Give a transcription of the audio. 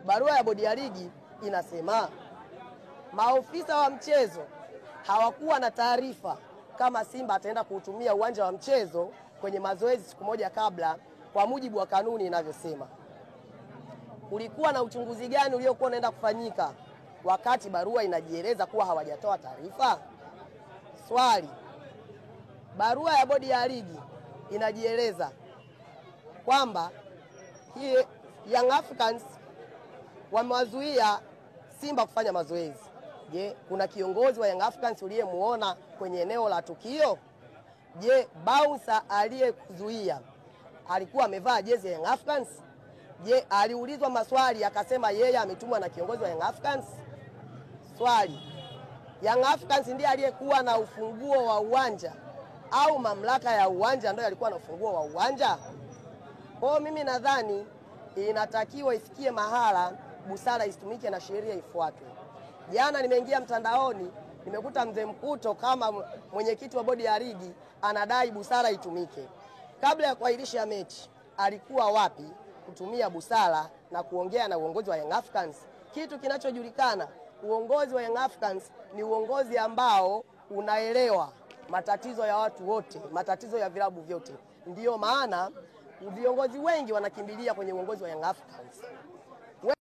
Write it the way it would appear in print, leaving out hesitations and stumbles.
barua ya bodi ya ligi inasema maofisa wa mchezo hawakuwa na taarifa kama Simba ataenda kuutumia uwanja wa mchezo kwenye mazoezi siku moja kabla, kwa mujibu wa kanuni inavyosema. Kulikuwa na uchunguzi gani uliokuwa unaenda kufanyika wakati barua inajieleza kuwa hawajatoa taarifa? Swali. Barua ya bodi ya ligi inajieleza kwamba Young Africans wamewazuia Simba kufanya mazoezi. Je, kuna kiongozi wa Young Africans uliyemuona kwenye eneo la tukio? Je, bouncer aliyekuzuia alikuwa amevaa jezi ya Young Africans? Je, aliulizwa maswali akasema yeye ametumwa na kiongozi wa Young Africans? Swali. Young Africans ndiye aliyekuwa na ufunguo wa uwanja au mamlaka ya uwanja ndio alikuwa na ufunguo wa uwanja? Kwa mimi nadhani inatakiwa ifikie mahala busara isitumike na sheria ifuatwe. Jana nimeingia mtandaoni, nimekuta Mzee Mkuto kama mwenyekiti wa bodi ya ligi anadai busara itumike. Kabla ya kuahirisha mechi, alikuwa wapi kutumia busara na kuongea na uongozi wa Young Africans? Kitu kinachojulikana, uongozi wa Young Africans ni uongozi ambao unaelewa matatizo ya watu wote, matatizo ya vilabu vyote. Ndiyo maana viongozi wengi wanakimbilia kwenye uongozi wa Young Africans.